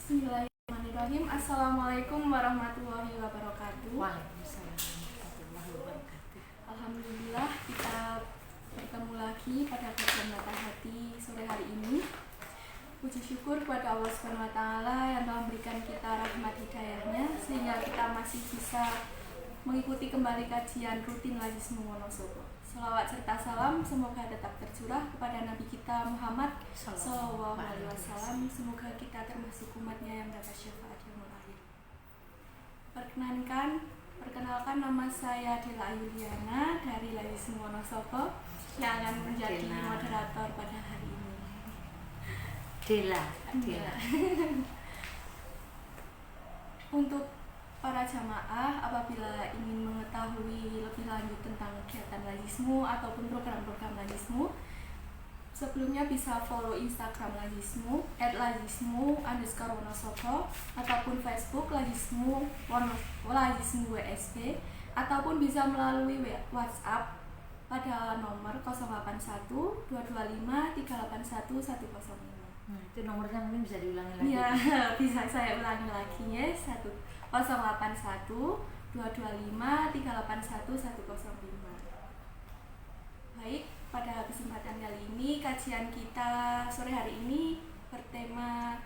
Bismillahirrahmanirrahim. Assalamualaikum warahmatullahi wabarakatuh. Waalaikumsalam warahmatullahi wabarakatuh. Alhamdulillah kita bertemu lagi pada kajian mata hati sore hari ini. Puji syukur kepada Allah Subhanahu wa taala yang telah memberikan kita rahmat hidayahnya sehingga kita masih bisa mengikuti kembali kajian rutin Lazismu Wonosobo. Selawat serta salam semoga tetap tercurah kepada Nabi kita Muhammad Sallallahu Alaihi Wasallam. Semoga kita termasuk umatnya yang dapat syafaat yaumul akhir. Perkenalkan nama saya Dela Yuliana dari Lazismu Wonosobo yang akan menjadi moderator pada hari ini. Dela. Untuk para jamaah, apabila ingin mengetahui lebih lanjut tentang kegiatan Lazismu ataupun program-program Lazismu, sebelumnya bisa follow Instagram Lazismu @lazismu_wonosobo ataupun Facebook Lazismu WSB, ataupun bisa melalui WhatsApp pada nomor 081 225 381 105. Itu nomornya mungkin bisa diulangi lagi. Ya, bisa saya ulangi lagi ya. 081 225 381 105. Baik, pada kesempatan kali ini kajian kita sore hari ini bertema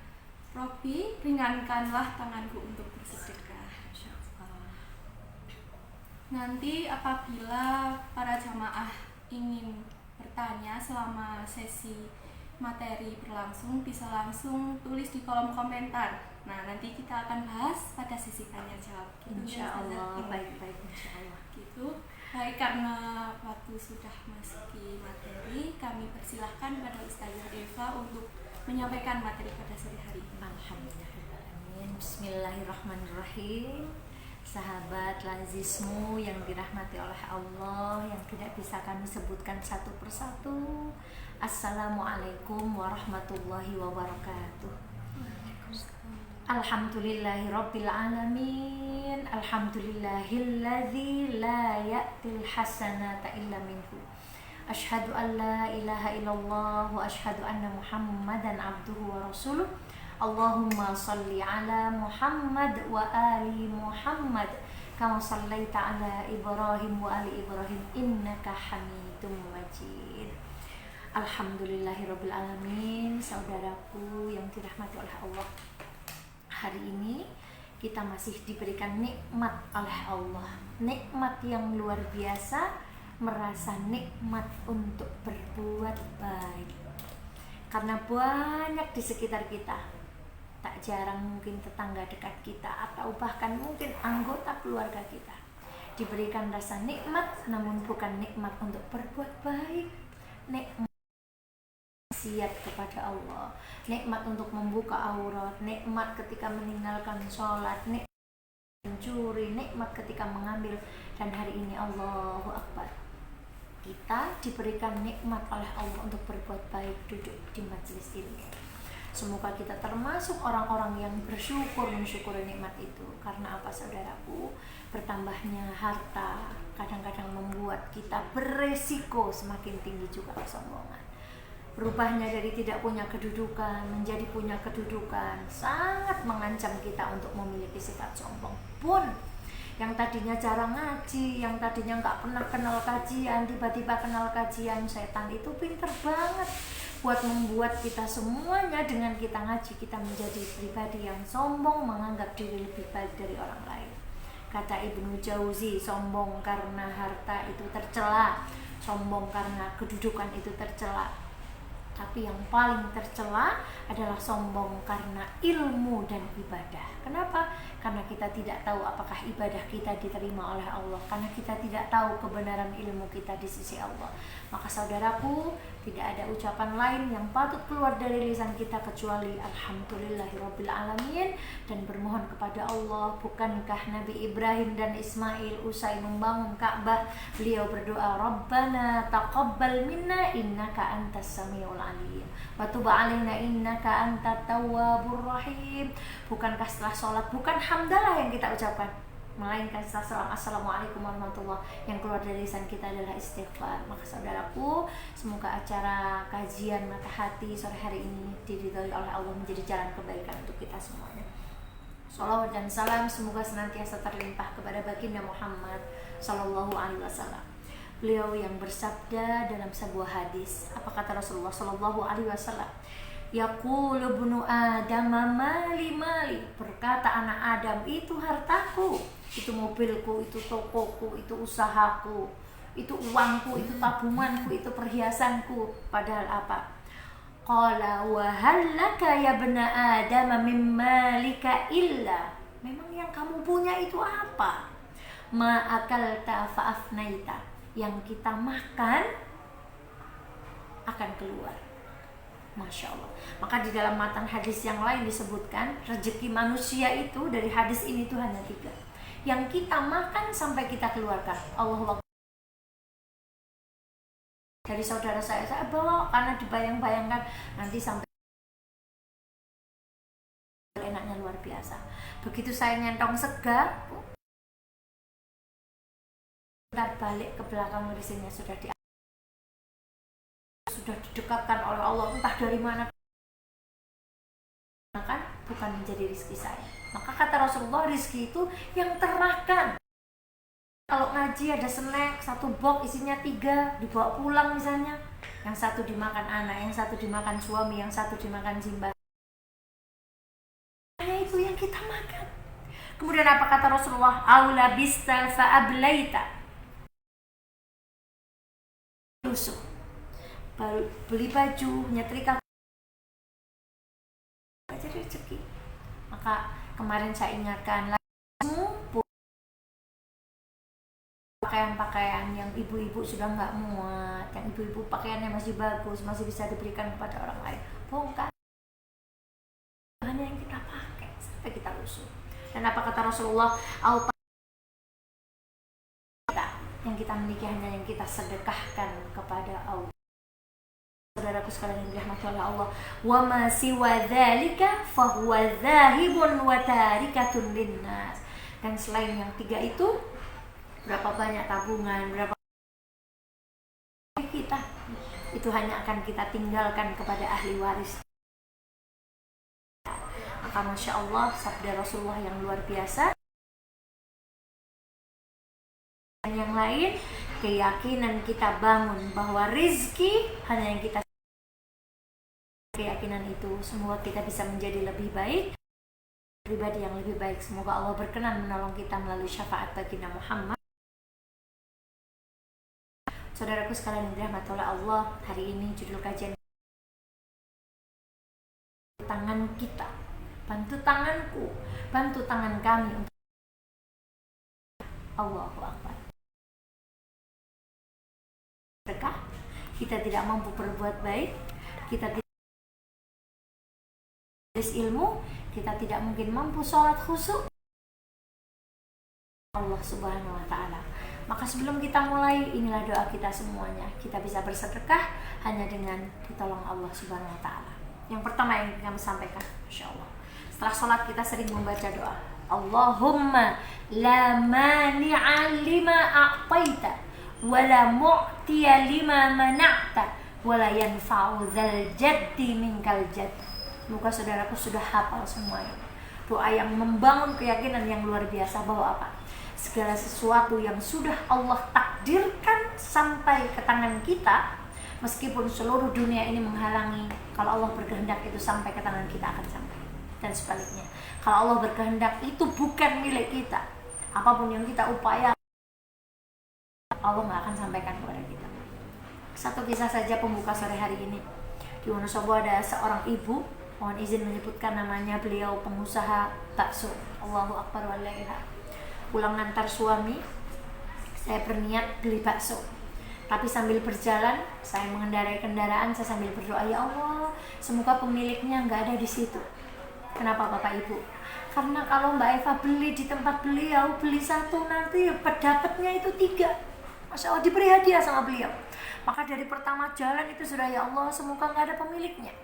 Robi, ringankanlah tanganku untuk bersedekah. Nanti apabila para jamaah ingin bertanya selama sesi materi berlangsung, bisa langsung tulis di kolom komentar. Nah, nanti kita akan bahas pada sesi tanya jawab. Insya Allah, baik-baik insya Allah. Gitu. Baik, karena waktu sudah masuki materi, kami persilahkan pada Ustazah Eva untuk menyampaikan materi pada sore hari ini. Alhamdulillah. Bismillahirrahmanirrahim. Sahabat Lazismu yang dirahmati oleh Allah, yang tidak bisa kami sebutkan satu persatu. Assalamualaikum warahmatullahi wabarakatuh. Alhamdulillahirabbil alamin. Alhamdulillahilladzi la ya'til hasanata illa minhu. Asyhadu an la ilaha illallah wa asyhadu anna Muhammadan abduhu wa rasuluh. Allahumma salli ala Muhammad wa ali Muhammad kama sallaita ala Ibrahim wa ali Ibrahim innaka Hamidum Majid. Alhamdulillahirabbil alamin. Saudaraku yang dirahmati oleh Allah, hari ini kita masih diberikan nikmat oleh Allah, nikmat yang luar biasa, merasa nikmat untuk berbuat baik. Karena banyak di sekitar kita, tak jarang mungkin tetangga dekat kita atau bahkan mungkin anggota keluarga kita diberikan rasa nikmat, namun bukan nikmat untuk berbuat baik, nikmat maksiat kepada Allah, nikmat untuk membuka aurat, nikmat ketika meninggalkan sholat, nikmat mencuri, nikmat ketika mengambil. Dan hari ini Allahu Akbar, kita diberikan nikmat oleh Allah untuk berbuat baik, duduk di majelis ilmu. Semoga kita termasuk orang-orang yang bersyukur mensyukuri nikmat itu. Karena apa saudaraku? Bertambahnya harta kadang-kadang membuat kita beresiko semakin tinggi juga kesombongan. Berubahnya dari tidak punya kedudukan menjadi punya kedudukan sangat mengancam kita untuk memiliki sifat sombong. Pun yang tadinya jarang ngaji, yang tadinya nggak pernah kenal kajian, tiba-tiba kenal kajian, setan itu pinter banget buat membuat kita semuanya dengan kita ngaji, kita menjadi pribadi yang sombong, menganggap diri lebih baik dari orang lain. Kata Ibnu Jauzi, sombong karena harta itu tercela, sombong karena kedudukan itu tercela. Tapi yang paling tercela adalah sombong karena ilmu dan ibadah. Kenapa? Karena kita tidak tahu apakah ibadah kita diterima oleh Allah. Karena kita tidak tahu kebenaran ilmu kita di sisi Allah. Maka saudaraku, tidak ada ucapan lain yang patut keluar dari lisan kita kecuali Alhamdulillahirabbil alamin, dan bermohon kepada Allah. Bukankah Nabi Ibrahim dan Ismail usai membangun Ka'bah, beliau berdoa, Rabbana taqabbal minna innaka antas samiul alim wa tub alaina innaka antat tawwabur rahim. Bukankah setelah sholat bukan hamdalah yang kita ucapkan, melainkan salam assalamualaikum warahmatullahi, yang keluar dari lisan kita adalah istighfar. Maka saudaraku, semoga acara kajian mata hati sore hari ini diridhoi oleh Allah, menjadi jalan kebaikan untuk kita semuanya. Shalawat dan salam semoga senantiasa terlimpah kepada baginda Muhammad Sallallahu Alaihi Wasallam. Beliau yang bersabda dalam sebuah hadis, apa kata Rasulullah Sallallahu Alaihi Wasallam? Yaqulu ibnu Adam mali mali, berkata anak Adam, itu hartaku, itu mobilku, itu tokoku, itu usahaku, itu uangku, itu tabunganku, itu perhiasanku. Padahal apa? Qala wa hallaka ya ibna Adam mimma lika illa, memang yang kamu punya itu apa? Ma akalta fa afnaita, yang kita makan akan keluar. Masya Allah. Maka di dalam matan hadis yang lain disebutkan rezeki manusia itu dari hadis ini tuh hanya 3, yang kita makan sampai kita keluarkan. Allah dari saudara saya bawa karena dibayang-bayangkan nanti sampai enaknya luar biasa. Begitu saya nyentong sega, bentar balik ke belakang medisinya sudah didekatkan oleh Allah, entah dari mana, kan bukan menjadi rezeki saya. Maka kata Rasulullah, rezeki itu yang termakan. Kalau ngaji ada snack 1 box isinya 3, dibawa pulang misalnya, yang 1 dimakan anak, yang 1 dimakan suami, yang 1 dimakan jimba. Itu yang kita makan. Kemudian apa kata Rasulullah? Aula bista fa ablaita, tusuk, beli baju, nyetrika, jadi rezeki. Maka kemarin saya ingatkan lagi, pakaian-pakaian yang ibu-ibu sudah nggak muat, yang ibu-ibu pakaiannya masih bagus, masih bisa diberikan kepada orang lain, bongkar. Hanya yang kita pakai sampai kita lusuh. Dan apa kata Rasulullah? Yang kita miliki hanya yang kita sedekahkan kepada Allah. Saudaraku sekalian yang dirahmati oleh Allah, wa ma siwa dzalika fa huwa dzahibun wa tarikatun linnas. Dan selain yang 3 itu, berapa banyak tabungan, berapa kita, itu hanya akan kita tinggalkan kepada ahli waris. Maka Masya Allah, sabda Rasulullah yang luar biasa. Dan yang lain, keyakinan kita bangun bahwa rizki hanya yang kita, keyakinan itu semoga kita bisa menjadi lebih baik, pribadi yang lebih baik. Semoga Allah berkenan menolong kita melalui syafaat baginda Muhammad. Saudaraku sekalian yang dirahmati oleh Allah, hari ini judul kajian tangan kita, bantu tanganku, bantu tangan kami untuk Allahu Akbar. Berkah, kita tidak mampu berbuat baik, kita tidak ilmu, kita tidak mungkin mampu sholat khusyuk Allah Subhanahu wa Ta'ala. Maka sebelum kita mulai, inilah doa kita semuanya. Kita bisa bersedekah hanya dengan ditolong Allah Subhanahu wa Ta'ala. Yang pertama yang kami sampaikan, Masya Allah, setelah sholat kita sering membaca doa, Allahumma la mani'a lima a'taita wa la mu'tiya lima mana'ta wa la yanfa'u dzal jaddi minkal jadd. Semoga saudaraku sudah hafal semuanya. Doa yang membangun keyakinan yang luar biasa bahwa apa? Segala sesuatu yang sudah Allah takdirkan sampai ke tangan kita, meskipun seluruh dunia ini menghalangi, kalau Allah berkehendak itu sampai ke tangan kita akan sampai. Dan sebaliknya, kalau Allah berkehendak itu bukan milik kita, apapun yang kita upayakan, Allah nggak akan sampaikan kepada kita. Satu kisah saja pembuka sore hari ini. Di Wonosobo ada seorang ibu, mohon izin menyebutkan namanya, beliau pengusaha bakso. Allahu Akbar wa la ilaha. Pulang ngantar suami, saya berniat beli bakso. Tapi sambil berjalan, saya mengendarai kendaraan, saya sambil berdoa, ya Allah, semoga pemiliknya nggak ada di situ. Kenapa Bapak Ibu? Karena kalau Mbak Eva beli di tempat beliau, beli 1 nanti dapatnya itu 3. Masya Allah, diberi hadiah sama beliau. Maka dari pertama jalan itu sudah, ya Allah, semoga nggak ada pemiliknya.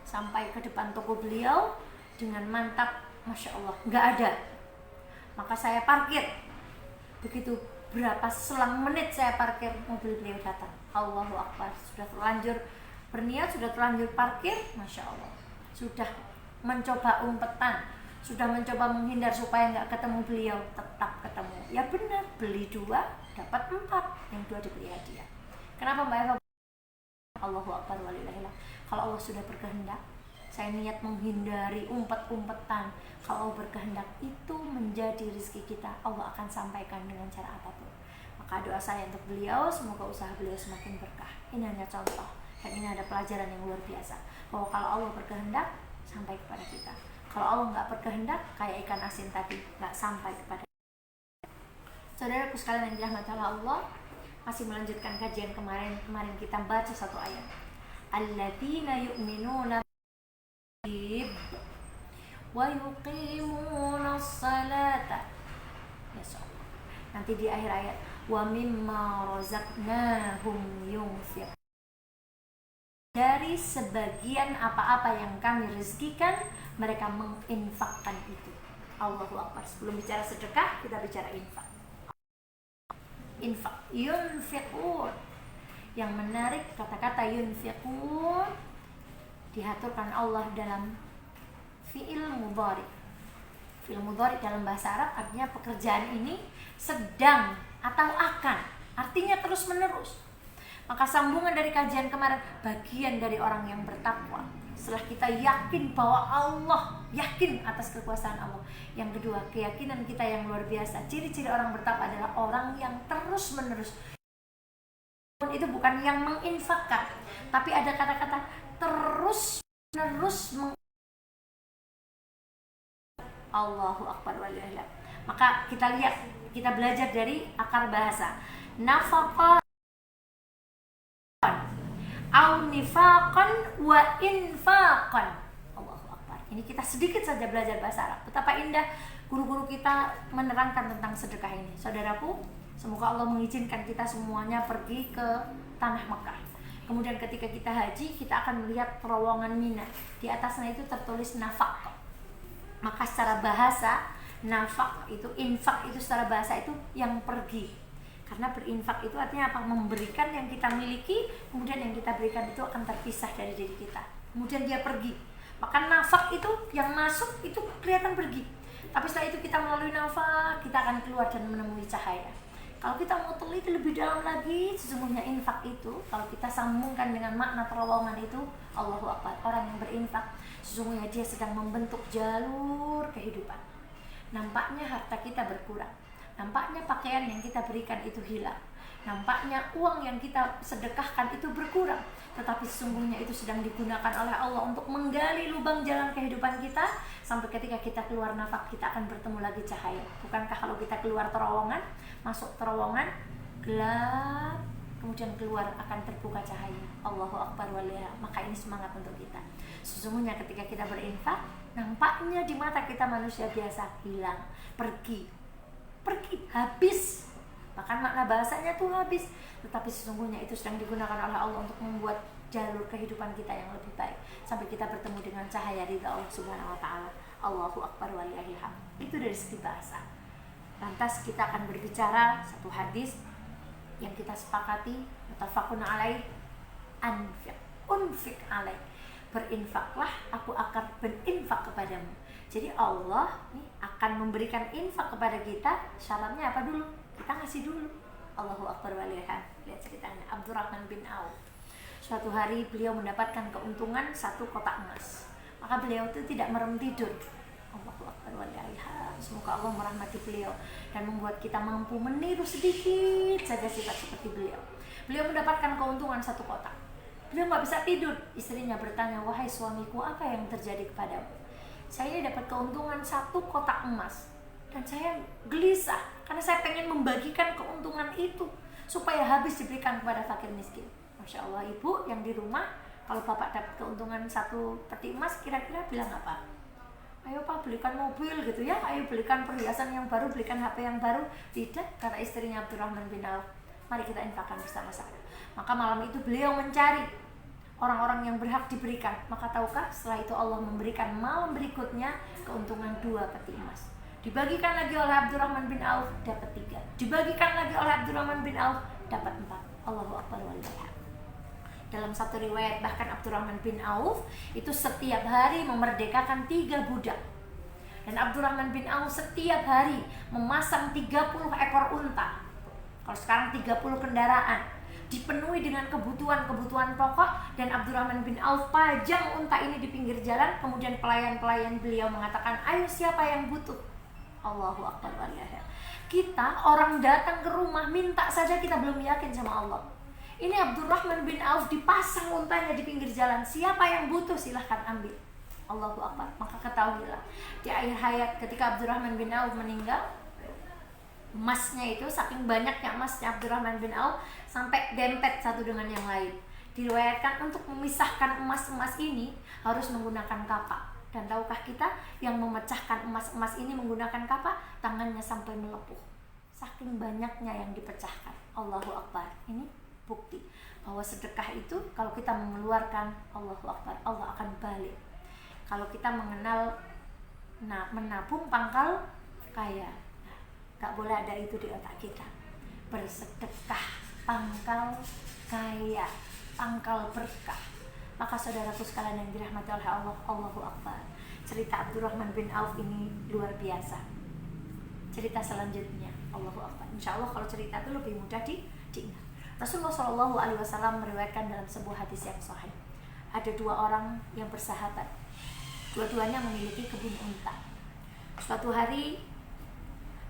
Sampai ke depan toko beliau dengan mantap, Masya Allah, nggak ada. Maka saya parkir Begitu berapa selang menit saya parkir, mobil beliau datang. Allahu Akbar. Sudah terlanjur berniat, sudah terlanjur parkir, Masya Allah. Sudah mencoba umpetan, sudah mencoba menghindar supaya nggak ketemu beliau, tetap ketemu. Ya benar, beli 2 dapat 4, yang 2 diberi hadiah. Kenapa Mbak Eva? Allahu Akbar walillahillah. Kalau Allah sudah berkehendak, saya niat menghindari umpet-umpetan. Kalau Allah berkehendak, itu menjadi rezeki kita, Allah akan sampaikan dengan cara apapun. Maka doa saya untuk beliau, semoga usaha beliau semakin berkah. Ini hanya contoh, dan ini ada pelajaran yang luar biasa, bahwa kalau Allah berkehendak, sampai kepada kita. Kalau Allah nggak berkehendak, kayak ikan asin tadi, nggak sampai kepada kita. Saudaraku sekalian yang dirahmati Allah, masih melanjutkan kajian kemarin kita baca satu ayat. Alladzina yu'minuna bil wa yuqimuna sholata. Ya Allah. Nanti di akhir ayat, wa mimma razaqnahum yunfiq. Dari sebagian apa-apa yang kami rezekikan, mereka menginfakkan itu. Allahu Akbar. Sebelum bicara sedekah, kita bicara infak. Infak, yunfiqun. Yang menarik, kata-kata yunfiqun diaturkan Allah dalam fi'il mudhari. Fi'il mudhari dalam bahasa Arab artinya pekerjaan ini sedang atau akan, artinya terus menerus. Maka sambungan dari kajian kemarin, bagian dari orang yang bertakwa. Setelah kita yakin bahwa Allah, yakin atas kekuasaan Allah. Yang kedua, keyakinan kita yang luar biasa. Ciri-ciri orang bertakwa adalah orang yang terus menerus. Itu bukan yang menginfakkan, tapi ada kata-kata terus menerus Allahu Akbar walillah. Maka kita lihat, kita belajar dari akar bahasa. Nafaqah au nifaqan wa infaqan. Allahu Akbar. Ini kita sedikit saja belajar bahasa Arab. Betapa indah guru-guru kita menerangkan tentang sedekah ini. Saudaraku, semoga Allah mengizinkan kita semuanya pergi ke tanah Mekah. Kemudian ketika kita haji, kita akan melihat terowongan Mina. Di atasnya itu tertulis nafaq. Maka secara bahasa, nafaq itu, infak itu secara bahasa itu yang pergi. Karena berinfak itu artinya apa? Memberikan yang kita miliki, kemudian yang kita berikan itu akan terpisah dari diri kita. Kemudian dia pergi. Maka nafak itu yang masuk itu kelihatan pergi. Tapi setelah itu kita melalui nafak, kita akan keluar dan menemui cahaya. Kalau kita mau teliti lebih dalam lagi, sesungguhnya infak itu, kalau kita sambungkan dengan makna terowongan itu, Allahu Akbar, orang yang berinfak, sesungguhnya dia sedang membentuk jalur kehidupan. Nampaknya harta kita berkurang. Nampaknya pakaian yang kita berikan itu hilang. Nampaknya uang yang kita sedekahkan itu berkurang. Tetapi sesungguhnya itu sedang digunakan oleh Allah untuk menggali lubang jalan kehidupan kita. Sampai ketika kita keluar nafak, kita akan bertemu lagi cahaya. Bukankah kalau kita keluar terowongan, masuk terowongan, gelap, kemudian keluar akan terbuka cahaya. Allahu Akbar walillah. Maka ini semangat untuk kita. Sesungguhnya ketika kita berinfak, nampaknya di mata kita manusia biasa hilang, pergi, habis. Bahkan makna bahasanya tuh habis. Tetapi sesungguhnya itu sedang digunakan oleh Allah untuk membuat jalur kehidupan kita yang lebih baik, sampai kita bertemu dengan cahaya ridha Allah Subhanahu wa taala. Allahu Akbar walillahil hamd. Itu dari segi bahasa. Lantas kita akan berbicara satu hadis yang kita sepakati, muttafaqun alaih, unfiq alaih. Berinfaklah, aku akan berinfak kepadamu. Jadi Allah nih akan memberikan infak kepada kita. Syaratnya apa dulu? Kita ngasih dulu. Allahu Akbar walillah. Lihat ceritanya Abdurrahman bin Auf. Suatu hari beliau mendapatkan keuntungan 1 kotak emas. Maka beliau itu tidak merem tidur. Allahu Akbar walillah. Semoga Allah merahmati beliau dan membuat kita mampu meniru sedikit saja sifat seperti beliau. Beliau mendapatkan keuntungan 1 kotak. Beliau nggak bisa tidur. Istrinya bertanya, wahai suamiku, apa yang terjadi kepadamu? Saya dapat keuntungan 1 kotak emas dan saya gelisah karena saya pengen membagikan keuntungan itu supaya habis diberikan kepada fakir miskin. Masya Allah, ibu yang di rumah, kalau bapak dapat keuntungan 1 peti emas, kira-kira bilang apa? Ayo pak, belikan mobil gitu ya, ayo belikan perhiasan yang baru, belikan HP yang baru. Tidak, kata istrinya Abdurrahman bin Auf, mari kita infakkan bersama-sama. Maka malam itu beliau mencari orang-orang yang berhak diberikan. Maka tahukah, setelah itu Allah memberikan malam berikutnya keuntungan 2 peti emas. dibagikan lagi oleh Abdurrahman bin Auf, dapat 3, dibagikan lagi oleh Abdurrahman bin Auf, dapat 4. Allahu Akbar walillah. Dalam satu riwayat bahkan Abdurrahman bin Auf itu setiap hari memerdekakan 3 budak. Dan Abdurrahman bin Auf setiap hari memasang 30 ekor unta. Kalau sekarang 30 kendaraan, dipenuhi dengan kebutuhan-kebutuhan pokok. Dan Abdurrahman bin Auf pajang unta ini di pinggir jalan. Kemudian pelayan-pelayan beliau mengatakan, ayo siapa yang butuh? Allahu Akbar walillah. Kita orang datang ke rumah minta saja kita belum yakin sama Allah. Ini Abdurrahman bin Auf dipasang untanya di pinggir jalan. Siapa yang butuh silahkan ambil. Allahu Akbar. Maka ketahuilah di akhir hayat ketika Abdurrahman bin Auf meninggal, emasnya itu saking banyaknya emasnya Abdurrahman bin Auf sampai dempet satu dengan yang lain. Diriwayatkan untuk memisahkan emas-emas ini harus menggunakan kapak. Dan tahukah kita yang memecahkan emas-emas ini menggunakan kapak, tangannya sampai melepuh. Saking banyaknya yang dipecahkan. Allahu Akbar. Ini bukti bahwa sedekah itu kalau kita mengeluarkan, Allahu Akbar, Allah akan balik. Kalau kita mengenal menabung pangkal kaya, gak boleh ada itu di otak kita. Bersedekah pangkal kaya, pangkal berkah. Maka saudaraku sekalian yang dirahmati oleh Allah, Allahu Akbar. Cerita Abdurrahman bin Auf ini luar biasa. Cerita selanjutnya, Allahu Akbar. Insya Allah kalau cerita itu lebih mudah diingat. Rasulullah SAW meriwayatkan dalam sebuah hadis yang sahih. Ada 2 orang yang bersahabat. Dua-duanya memiliki kebun unta. Suatu hari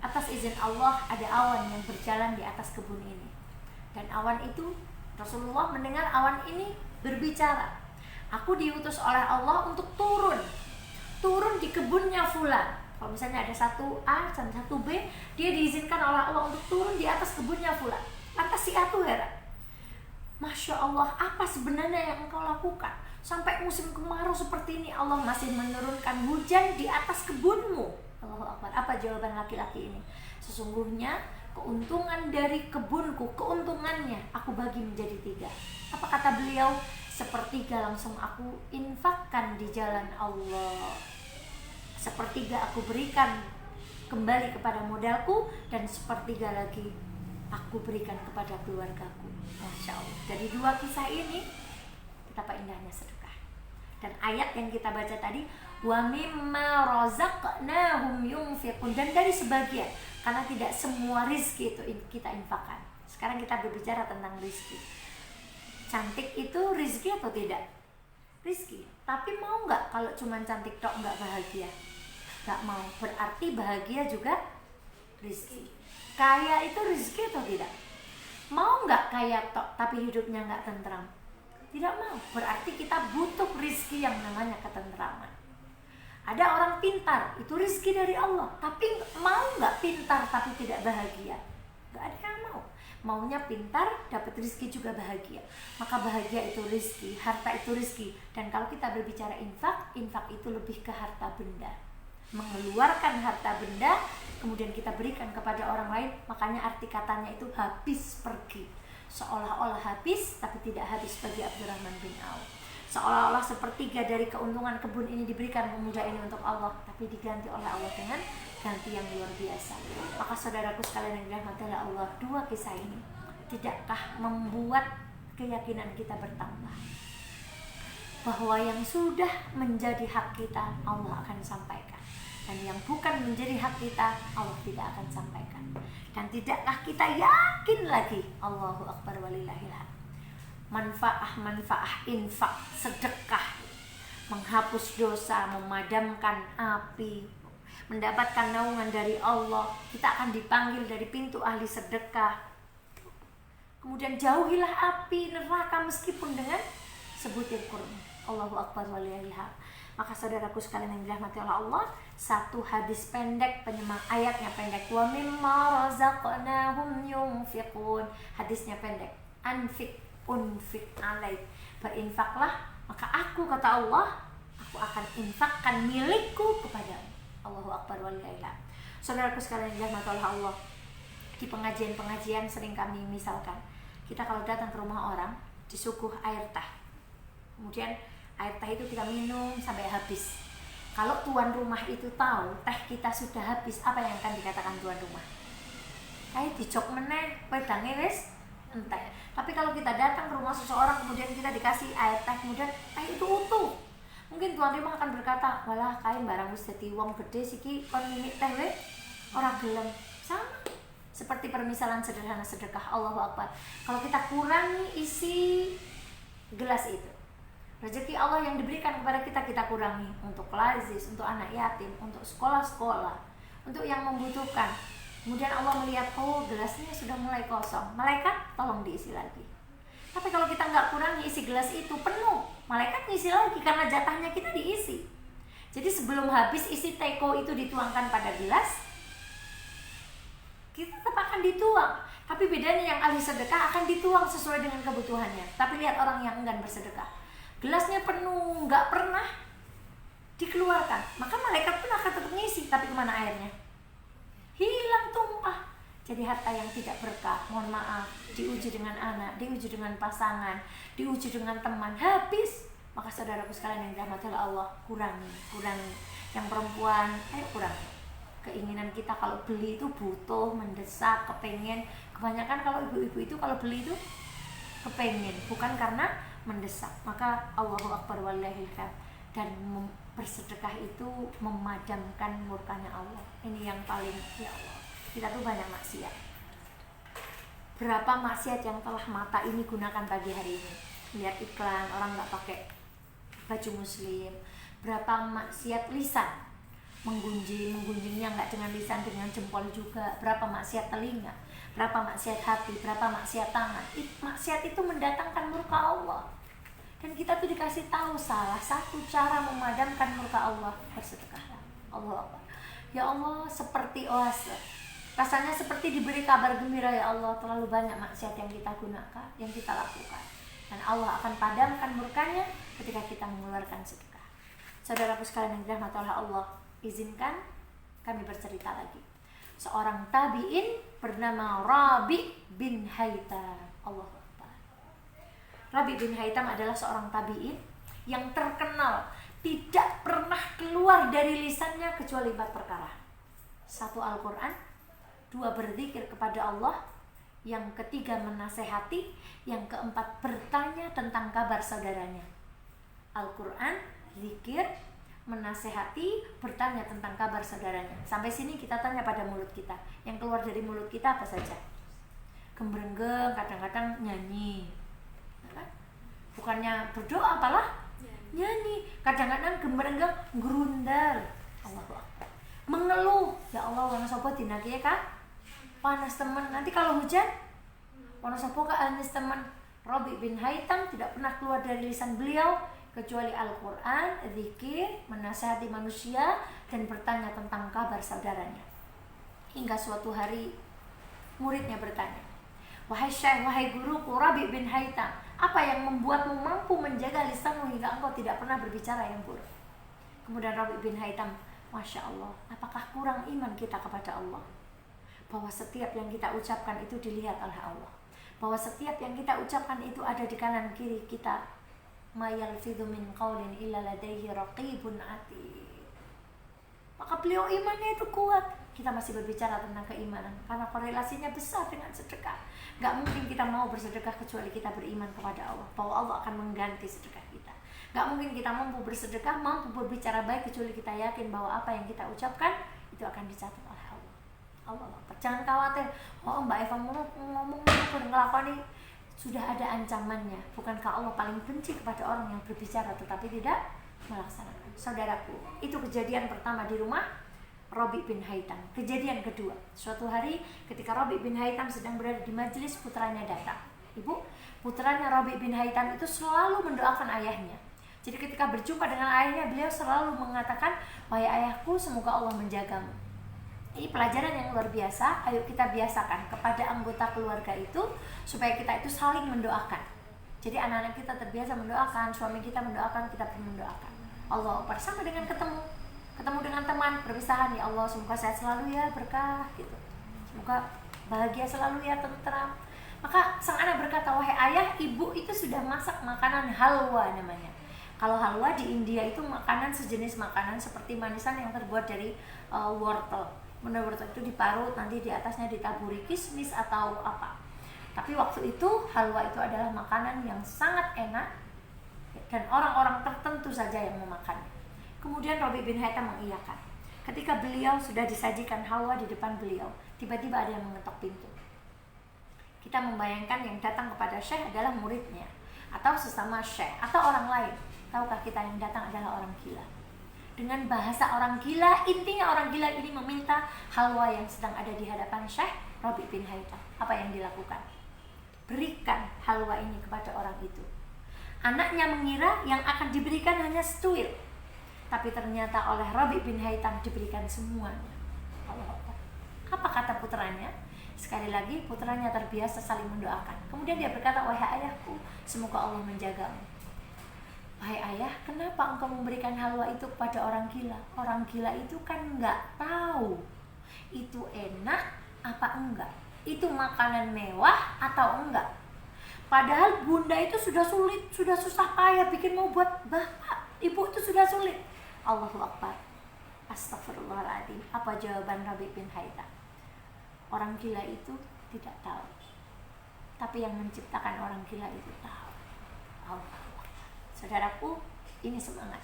atas izin Allah ada awan yang berjalan di atas kebun ini. Dan awan itu, Rasulullah mendengar awan ini berbicara. Aku diutus oleh Allah untuk turun di kebunnya fulan. Kalau misalnya ada 1A dan 1B, dia diizinkan oleh Allah untuk turun di atas kebunnya fulan. Lantas si A tuh heran. Masya Allah, apa sebenarnya yang engkau lakukan? Sampai musim kemarau seperti ini Allah masih menurunkan hujan di atas kebunmu. Allahu Akbar. Apa jawaban laki-laki ini? Sesungguhnya keuntungan dari kebunku, keuntungannya aku bagi menjadi 3. Apa kata beliau? Sepertiga langsung aku infakkan di jalan Allah. Sepertiga aku berikan kembali kepada modalku, dan sepertiga lagi aku berikan kepada keluargaku. Masya Allah. Dari 2 kisah ini betapa indahnya sedekah. Dan ayat yang kita baca tadi, wa mimma razaqnahum yunfiqun, dan dari sebagian, karena tidak semua rizki itu kita infakkan. Sekarang kita berbicara tentang rizki. Cantik itu rizki atau tidak? Rizki. Tapi mau nggak kalau cuma cantik tok nggak bahagia? Nggak mau. Berarti bahagia juga rizki. Kaya itu rizki atau tidak? Mau nggak kaya tok tapi hidupnya nggak tentram? Tidak mau. Berarti kita butuh rizki yang namanya ketentraman. Ada orang pintar, itu rizki dari Allah. Tapi mau nggak pintar tapi tidak bahagia? Nggak ada yang mau. Maunya pintar, dapat rizki juga bahagia. Maka bahagia itu rizki, harta itu rizki. Dan kalau kita berbicara infak, infak itu lebih ke harta benda. Mengeluarkan harta benda, kemudian kita berikan kepada orang lain. Makanya arti katanya itu habis pergi. Seolah-olah habis, tapi tidak habis bagi Abdurrahman bin Auf. Seolah-olah sepertiga dari keuntungan kebun ini diberikan pemuda ini untuk Allah, tapi diganti oleh Allah dengan ganti yang luar biasa. Maka saudaraku sekalian yang dirahmati oleh Allah, 2 kisah ini tidakkah membuat keyakinan kita bertambah bahwa yang sudah menjadi hak kita Allah akan sampaikan, dan yang bukan menjadi hak kita Allah tidak akan sampaikan. Dan tidakkah kita yakin lagi, Allahu Akbar walillahil hamd, manfaah infak, sedekah, menghapus dosa, memadamkan api, mendapatkan naungan dari Allah. Kita akan dipanggil dari pintu ahli sedekah. Kemudian jauhilah api neraka meskipun dengan sebutir kurma. Allahu Akbar walillahil hamd. Maka saudaraku sekalian yang dirahmati oleh Allah, satu hadis pendek, ayatnya pendek, wa mimma razaqnahum yunfiqun. Hadisnya pendek, anfik unfik alaik, berinfaklah maka aku, kata Allah, aku akan infakkan milikku kepadamu. Allahu Akbar walillahil hamd. Saudaraku sekalian yang dirahmati oleh Allah, di pengajian-pengajian sering kami misalkan, kita kalau datang ke rumah orang disuguh air teh, kemudian air teh itu kita minum sampai habis. Kalau tuan rumah itu tahu teh kita sudah habis, apa yang akan dikatakan tuan rumah? Kayak dicok meneh, wedangnya wis entek. Tapi kalau kita datang ke rumah seseorang kemudian kita dikasih air teh, kemudian teh itu utuh, mungkin tuan rumah akan berkata, walah kain barang wis dadi wong gede siki kon mimik teh we ora gelem. Sama seperti permisalan sederhana sedekah. Allahu Akbar. Kalau kita kurangi isi gelas itu, rezeki Allah yang diberikan kepada kita, kita kurangi untuk lazis, untuk anak yatim, untuk sekolah-sekolah, untuk yang membutuhkan. Kemudian Allah melihat, oh gelasnya sudah mulai kosong, malaikat tolong diisi lagi. Tapi kalau kita nggak kurangi isi gelas itu penuh, malaikat ngisi lagi karena jatahnya kita diisi. Jadi sebelum habis isi teko itu dituangkan pada gelas, kita tetap akan dituang. Tapi bedanya yang ahli sedekah akan dituang sesuai dengan kebutuhannya. Tapi lihat orang yang enggan bersedekah, gelasnya penuh, nggak pernah dikeluarkan, maka malaikat pun akan tetap ngisi, tapi kemana airnya? Hilang, tumpah. Jadi harta yang tidak berkah, mohon maaf, diuji dengan anak, diuji dengan pasangan, diuji dengan teman, habis. Maka saudaraku sekalian yang dirahmati oleh Allah, kurangi. Yang perempuan, ayo kurangi. Keinginan kita kalau beli itu butuh, mendesak, kepengen. Kebanyakan kalau ibu-ibu itu kalau beli itu kepengen, bukan karena mendesak. Maka Allahu Akbar wallahil hamd. Dan bersedekah itu memadamkan murkanya Allah. Ini yang paling, ya Allah, kita tuh banyak maksiat. Berapa maksiat yang telah mata ini gunakan pagi hari ini? Lihat iklan, orang nggak pakai baju muslim. Berapa maksiat lisan, menggunjingnya nggak dengan lisan, dengan jempol juga. Berapa maksiat telinga, berapa maksiat hati, berapa maksiat tangan. Maksiat itu mendatangkan murka Allah. Dan kita tuh dikasih tahu salah satu cara memadamkan murka Allah, bersedekahlah. Allah, ya Allah, seperti oase. Rasanya seperti diberi kabar gembira, ya Allah, terlalu banyak maksiat yang kita gunakan, yang kita lakukan. Dan Allah akan padamkan murkanya ketika kita mengeluarkan sedekah. Saudaraku sekalian yang dirahmati oleh Allah, izinkan kami bercerita lagi. Seorang tabi'in bernama Rabi bin Haytham. Allah. Rabi bin Haytham adalah seorang tabi'in yang terkenal tidak pernah keluar dari lisannya kecuali 4 perkara. 1, Al-Quran. 2, berzikir kepada Allah. Yang ketiga, menasehati. Yang keempat, bertanya tentang kabar saudaranya. Al-Quran, zikir, menasehati, bertanya tentang kabar saudaranya. Sampai sini kita tanya pada mulut kita. Yang keluar dari mulut kita apa saja? Gembrenggang, kadang-kadang nyanyi. Bukannya berdoa, apalah nyanyi. Kadang-kadang gembrenggang gerundal. Allahu Akbar. Mengeluh, ya Allah, wana sapa dinake ka panas temen, nanti kalau hujan wana sapa ka anis temen. Rabi bin Haytham tidak pernah keluar dari lisan beliau kecuali Al-Quran, zikir, menasihati manusia, dan bertanya tentang kabar saudaranya. Hingga suatu hari muridnya bertanya, wahai syekh, wahai guruku Rabi bin Haytham, apa yang membuatmu mampu menjaga lisanmu hingga engkau tidak pernah berbicara yang buruk? Kemudian Rabi bin Haytham, Masya Allah, apakah kurang iman kita kepada Allah? Bahwa setiap yang kita ucapkan itu dilihat oleh Allah. Bahwa setiap yang kita ucapkan itu ada di kanan kiri kita. Ma yalfidhu min qawlin illa ladaihi raqibun atid. Maka beliau imannya itu kuat. Kita masih berbicara tentang keimanan karena korelasinya besar dengan sedekah. Gak mungkin kita mau bersedekah kecuali kita beriman kepada Allah, bahwa Allah akan mengganti sedekah kita. Gak mungkin kita mampu bersedekah, mampu berbicara baik kecuali kita yakin bahwa apa yang kita ucapkan itu akan dicatat oleh Allah. Allah, jangan khawatir. Oh, Mbak Eva ngomong ngelakoni, sudah ada ancamannya. Bukankah Allah paling benci kepada orang yang berbicara tetapi tidak melaksanakan? Saudaraku, itu kejadian pertama di rumah Rabi bin Haytham. Kejadian kedua, suatu hari ketika Rabi bin Haytham sedang berada di majelis, putranya datang. Ibu, putranya Rabi bin Haytham itu selalu mendoakan ayahnya. Jadi ketika berjumpa dengan ayahnya, beliau selalu mengatakan, wahai ayahku, semoga Allah menjagamu. Ini pelajaran yang luar biasa. Ayo kita biasakan kepada anggota keluarga itu supaya kita itu saling mendoakan. Jadi anak-anak kita terbiasa mendoakan, suami kita mendoakan, kita pun mendoakan. Allah bersama dengan ketemu dengan teman, perpisahan, ya Allah semoga sehat selalu ya, berkah gitu. Semoga bahagia selalu ya, tentram. Maka sang anak berkata, wahai ayah, ibu itu sudah masak makanan halwa namanya. Kalau halwa di India itu makanan sejenis makanan seperti manisan yang terbuat dari wortel. Kemudian wortel itu diparut, nanti di atasnya ditaburi kismis atau apa. Tapi waktu itu halwa itu adalah makanan yang sangat enak dan orang-orang tertentu saja yang memakannya. Kemudian Rabi bin Haytham mengiyakan. Ketika beliau sudah disajikan halwa di depan beliau, tiba-tiba ada yang mengetok pintu. Kita membayangkan yang datang kepada syekh adalah muridnya atau sesama syekh atau orang lain. Tahukah kita yang datang adalah orang gila? Dengan bahasa orang gila, intinya orang gila ini meminta halwa yang sedang ada di hadapan Syekh Rabi bin Haytham. Apa yang dilakukan? Berikan halwa ini kepada orang itu. Anaknya mengira yang akan diberikan hanya secuil, tapi ternyata oleh Rabi bin Haytham diberikan semuanya. Allah Allah. Apa kata putranya? Sekali lagi putranya terbiasa saling mendoakan. Kemudian dia berkata, wahai ayahku, semoga Allah menjagamu. Wahai ayah, kenapa engkau memberikan halwa itu kepada orang gila? Orang gila itu kan nggak tahu itu enak apa enggak, itu makanan mewah atau enggak. Padahal bunda itu sudah sulit, sudah susah payah bikin mau buat bapak, ibu itu sudah sulit. Allahu Akbar. Astagfirullahaladzim. Apa jawaban Rabi bin Haytham? Orang gila itu tidak tahu, tapi yang menciptakan orang gila itu tahu. Allah. Saudaraku, ini semangat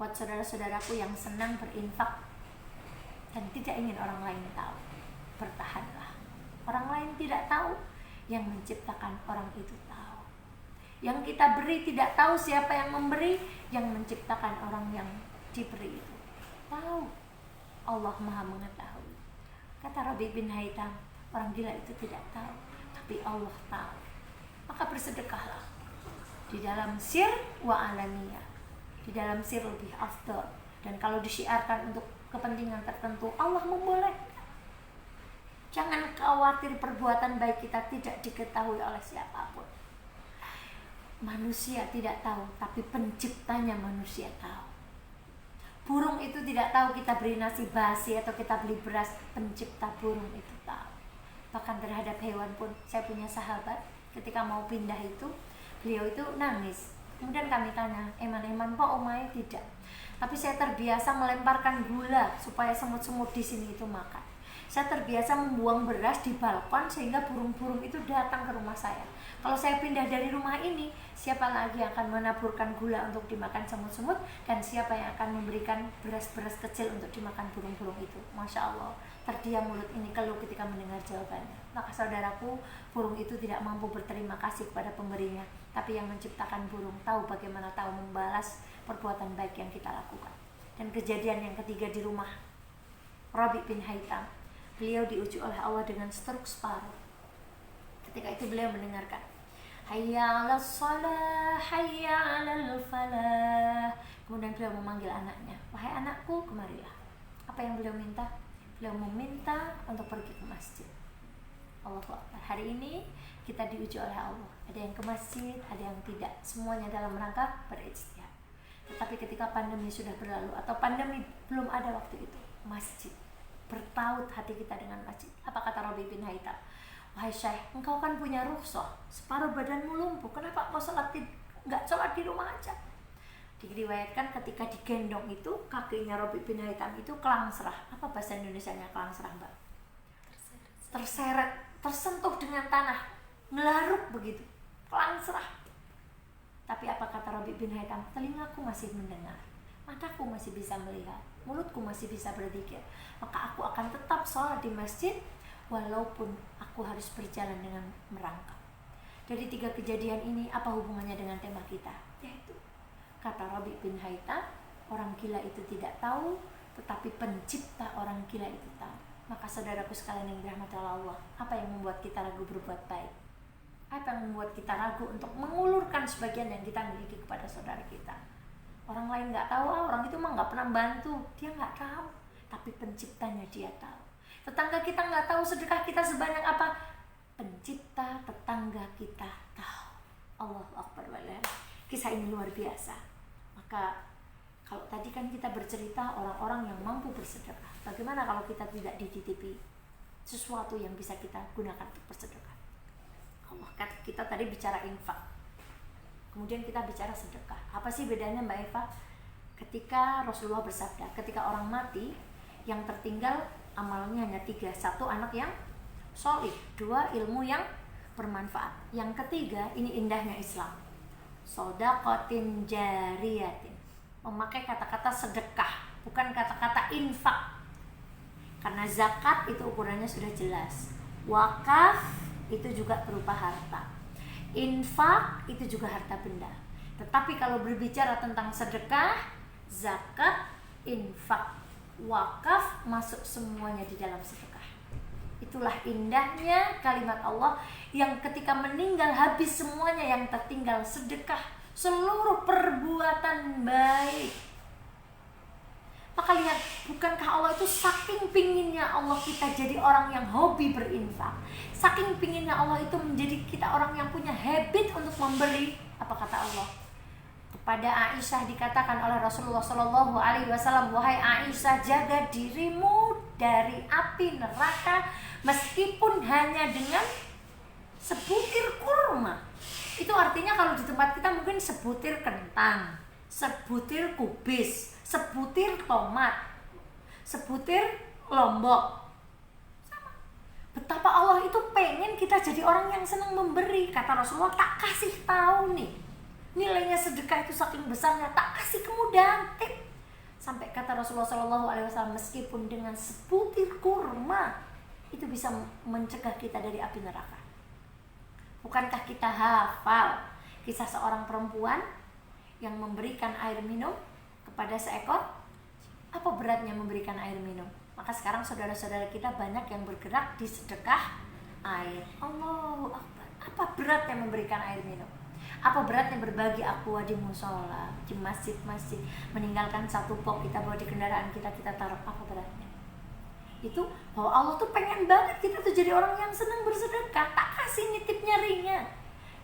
buat saudara-saudaraku yang senang berinfak dan tidak ingin orang lain tahu. Bertahanlah. Orang lain tidak tahu, yang menciptakan orang itu tahu. Yang kita beri tidak tahu siapa yang memberi, yang menciptakan orang yang diberi itu tahu. Allah Maha mengetahui. Kata Rabi bin Haytham, orang gila itu tidak tahu, tapi Allah tahu. Maka bersedekahlah. Di dalam sir wa alaniyah, di dalam sir lebih afdal, dan kalau disyiarkan untuk kepentingan tertentu Allah membolehkan. Jangan khawatir perbuatan baik kita tidak diketahui oleh siapapun. Manusia tidak tahu, tapi penciptanya manusia tahu. Burung itu tidak tahu kita beri nasi basi atau kita beli beras, pencipta burung itu tahu. Bahkan terhadap hewan pun, saya punya sahabat ketika mau pindah itu, beliau itu nangis. Kemudian kami tanya, eman-eman Pak Umay? Tidak. Tapi saya terbiasa melemparkan gula supaya semut-semut di sini itu makan. Saya terbiasa membuang beras di balkon sehingga burung-burung itu datang ke rumah saya. Kalau saya pindah dari rumah ini, siapa lagi yang akan menaburkan gula untuk dimakan semut-semut, dan siapa yang akan memberikan beras-beras kecil untuk dimakan burung-burung itu? Masya Allah, terdiam mulut ini keluh ketika mendengar jawabannya. Maka saudaraku, burung itu tidak mampu berterima kasih kepada pemberinya, tapi yang menciptakan burung tahu bagaimana tahu membalas perbuatan baik yang kita lakukan. Dan kejadian yang ketiga di rumah Rabi bin Haytham, beliau diuji oleh Allah dengan stroke separuh. Ketika itu beliau mendengarkan, hayya 'alas shalah, hayya 'alal falah. Kemudian beliau memanggil anaknya, wahai anakku, kemarilah. Apa yang beliau minta? Beliau meminta untuk pergi ke masjid. Allahu Akbar. Hari ini kita diuji oleh Allah. Ada yang ke masjid, ada yang tidak. Semuanya dalam rangka berijtihad. Tetapi ketika pandemi sudah berlalu atau pandemi belum ada waktu itu, masjid, bertaut hati kita dengan masjid. Apa kata Rabi bin Haytham? Wahai Syekh, engkau kan punya rukhsah, separuh badanmu lumpuh, kenapa kau nggak sholat di rumah aja? Diriwayatkan ketika digendong itu, kakinya Rabi bin Haytham itu kelangsrah. Apa bahasa Indonesianya kelangsrah, Mbak? Terseret, tersentuh dengan tanah, ngelaruk begitu, kelangsrah. Tapi apa kata Rabi bin Haytham? Telingaku masih mendengar, mataku masih bisa melihat, mulutku masih bisa berzikir. Maka aku akan tetap sholat di masjid walaupun aku harus berjalan dengan merangkak. Dari tiga kejadian ini, apa hubungannya dengan tema kita? Yaitu, kata Rabi bin Haytham, orang gila itu tidak tahu, tetapi pencipta orang gila itu tahu. Maka saudaraku sekalian yang dirahmati Allah, apa yang membuat kita ragu berbuat baik? Apa yang membuat kita ragu untuk mengulurkan sebagian yang kita miliki kepada saudara kita? Orang lain nggak tahu, orang itu mah nggak pernah bantu, dia nggak tahu. Tapi penciptanya dia tahu. Tetangga kita nggak tahu sedekah kita sebanyak apa, pencipta tetangga kita tahu. Allahu Akbar wallah. Kisah ini luar biasa. Maka kalau tadi kan kita bercerita orang-orang yang mampu bersedekah, bagaimana kalau kita tidak dititipi sesuatu yang bisa kita gunakan untuk bersedekah? Allah, kita tadi bicara infak. Kemudian kita bicara sedekah. Apa sih bedanya Mbak Eva? Ketika Rasulullah bersabda, ketika orang mati yang tertinggal amalnya hanya 3. 1, anak yang solih. 2, ilmu yang bermanfaat. Yang ketiga, ini indahnya Islam, shadaqatin jariyatin. Memakai kata-kata sedekah, bukan kata-kata infak. Karena zakat itu ukurannya sudah jelas. Wakaf itu juga berupa harta. Infak itu juga harta benda. Tetapi kalau berbicara tentang sedekah, zakat, infak, wakaf masuk semuanya di dalam sedekah. Itulah indahnya kalimat Allah yang ketika meninggal habis semuanya, yang tertinggal sedekah, seluruh perbuatan baik. Maka lihat, bukankah Allah itu saking pinginnya Allah kita jadi orang yang hobi berinfak, saking pinginnya Allah itu menjadi kita orang yang punya habit untuk memberi. Apa kata Allah? Kepada Aisyah dikatakan oleh Rasulullah Shallallahu Alaihi Wasallam, wahai Aisyah, jaga dirimu dari api neraka meskipun hanya dengan sebutir kurma. Itu artinya kalau di tempat kita mungkin sebutir kentang, sebutir kubis, sebutir tomat, sebutir lombok. Sama. Betapa Allah itu pengen kita jadi orang yang senang memberi. Kata Rasulullah, tak kasih tahu nih, nilainya sedekah itu saking besarnya, tak kasih kemudahan tip. Sampai kata Rasulullah SAW, meskipun dengan sebutir kurma itu bisa mencegah kita dari api neraka. Bukankah kita hafal kisah seorang perempuan yang memberikan air minum kepada seekor? Apa beratnya memberikan air minum? Maka sekarang saudara-saudara kita banyak yang bergerak di sedekah air. Allahu Akbar. Apa beratnya memberikan air minum? Apa beratnya berbagi aqua di musola, di masjid-masjid, meninggalkan satu pok kita bawa di kendaraan kita taruh? Apa beratnya? Itu bahwa Allah tuh pengen banget kita tuh jadi orang yang senang bersedekah, tak kasih nitipnya ringan.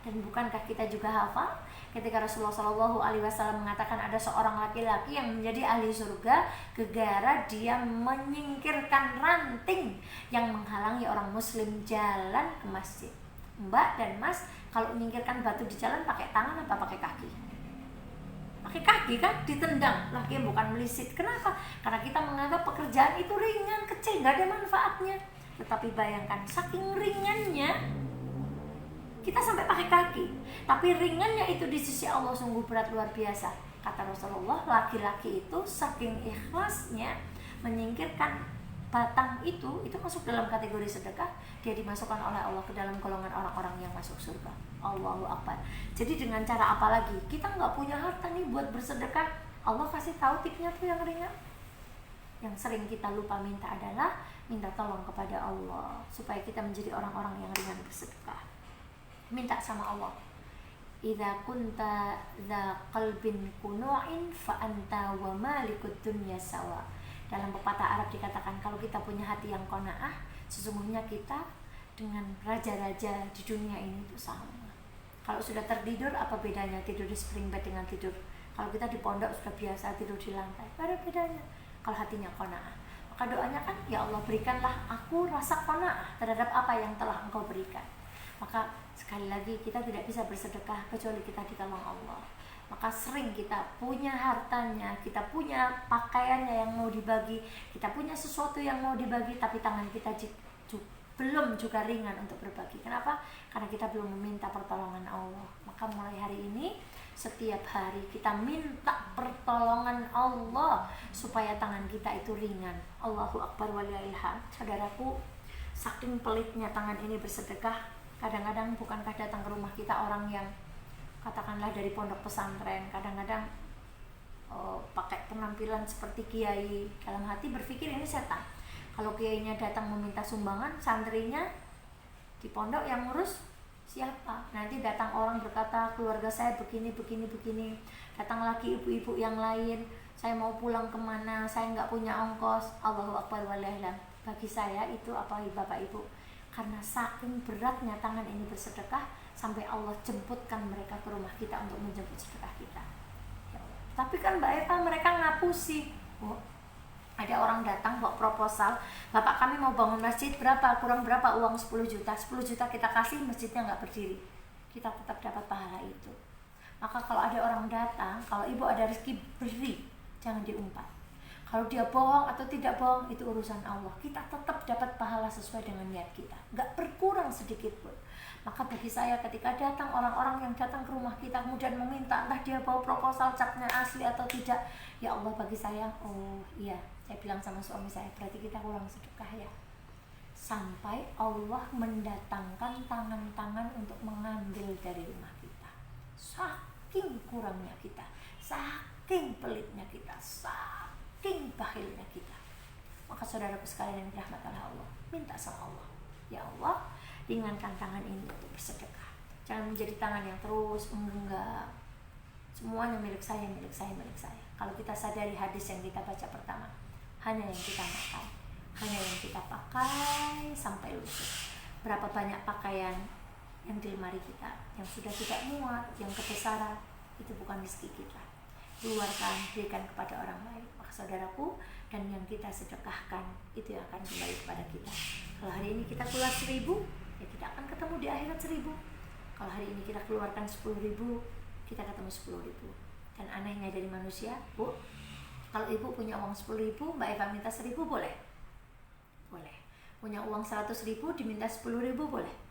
Dan bukankah kita juga hafal ketika Rasulullah SAW mengatakan ada seorang laki-laki yang menjadi ahli surga gegara dia menyingkirkan ranting yang menghalangi orang muslim jalan ke masjid. Mbak dan Mas, kalau menyingkirkan batu di jalan pakai tangan apa pakai kaki? Pakai kaki kan, ditendang. Lagi bukan melisit. Kenapa? Karena kita menganggap pekerjaan itu ringan, kecil, gak ada manfaatnya. Tetapi bayangkan, saking ringannya kita sampai pakai kaki, tapi ringannya itu di sisi Allah sungguh berat luar biasa. Kata Rasulullah, laki-laki itu saking ikhlasnya menyingkirkan batang itu masuk dalam kategori sedekah, dia dimasukkan oleh Allah ke dalam golongan orang-orang yang masuk surga. Allahu Akbar. Jadi dengan cara apa lagi? Kita nggak punya harta nih buat bersedekah, Allah kasih tahu tipnya tuh yang ringan. Yang sering kita lupa minta adalah minta tolong kepada Allah supaya kita menjadi orang-orang yang ringan bersedekah. Minta sama Allah, idza kunta dza qalbin qunu'in fa anta wa malikud dunya sawa. Dalam pepatah Arab dikatakan kalau kita punya hati yang qanaah, sesungguhnya kita dengan raja-raja di dunia ini itu sama. Kalau sudah tertidur, apa bedanya tidur di spring bed dengan tidur kalau kita di pondok sudah biasa tidur di lantai? Tidak ada bedanya kalau hatinya qanaah. Maka doanya kan, ya Allah berikanlah aku rasa qanaah terhadap apa yang telah Engkau berikan. Maka sekali lagi kita tidak bisa bersedekah kecuali kita ditolong Allah. Maka sering kita punya hartanya, kita punya pakaiannya yang mau dibagi, kita punya sesuatu yang mau dibagi, tapi tangan kita belum juga ringan untuk berbagi. Kenapa? Karena kita belum meminta pertolongan Allah. Maka mulai hari ini, setiap hari kita minta pertolongan Allah supaya tangan kita itu ringan. Allahu Akbar walillahil hamd. Saudaraku, saking pelitnya tangan ini bersedekah, kadang-kadang bukankah datang ke rumah kita orang yang katakanlah dari pondok pesantren, kadang-kadang pakai penampilan seperti kiai, dalam hati berpikir ini setan. Kalau kiainya datang meminta sumbangan, santrinya di pondok yang ngurus siapa? Nanti datang orang berkata keluarga saya begini. Datang lagi ibu-ibu yang lain, saya mau pulang kemana, saya nggak punya ongkos. Allahu Akbar walillah. Bagi saya itu apa bapak ibu? Karena saking beratnya tangan ini bersedekah, sampai Allah jemputkan mereka ke rumah kita untuk menjemput sedekah kita. Ya Allah. Tapi kan Mbak Eva, mereka ngapusi. Ada orang datang bawa proposal, bapak kami mau bangun masjid berapa, kurang berapa uang 10 juta kita kasih, masjidnya nggak berdiri, kita tetap dapat pahala itu. Maka kalau ada orang datang, kalau ibu ada rezeki, beri, jangan diumpat. Kalau dia bohong atau tidak bohong, itu urusan Allah. Kita tetap dapat pahala sesuai dengan niat kita, nggak berkurang sedikit pun. Maka bagi saya ketika datang orang-orang yang datang ke rumah kita kemudian meminta, entah dia bawa proposal catnya asli atau tidak, ya Allah, bagi saya, oh iya, saya bilang sama suami saya, berarti kita kurang sedekah ya. Sampai Allah mendatangkan tangan-tangan untuk mengambil dari rumah kita. Saking kurangnya kita, saking pelitnya kita, saking bakhilnya kita. Maka saudaraku sekalian yang dirahmati Allah, minta sama Allah, ya Allah, ringankan tangan ini untuk bersedekah. Jangan menjadi tangan yang terus menggenggamkan. Semuanya milik saya, milik saya, milik saya. Kalau kita sadari hadis yang kita baca pertama, hanya yang kita makan, hanya yang kita pakai sampai lusuh. Berapa banyak pakaian yang di lemari kita yang sudah tidak muat, yang kebesaran, itu bukan rezeki kita. Keluarkan, berikan kepada orang lain. Maka saudaraku, dan yang kita sedekahkan itu yang akan kembali kepada kita. Kalau hari ini kita keluar 1.000, ya kita akan ketemu di akhirat 1.000. Kalau hari ini kita keluarkan 10.000, kita ketemu 10.000. Dan anehnya dari manusia, Bu, kalau ibu punya uang 10.000, Mbak Eva minta 1.000 boleh? Boleh. Punya uang 100.000 diminta 10.000 boleh?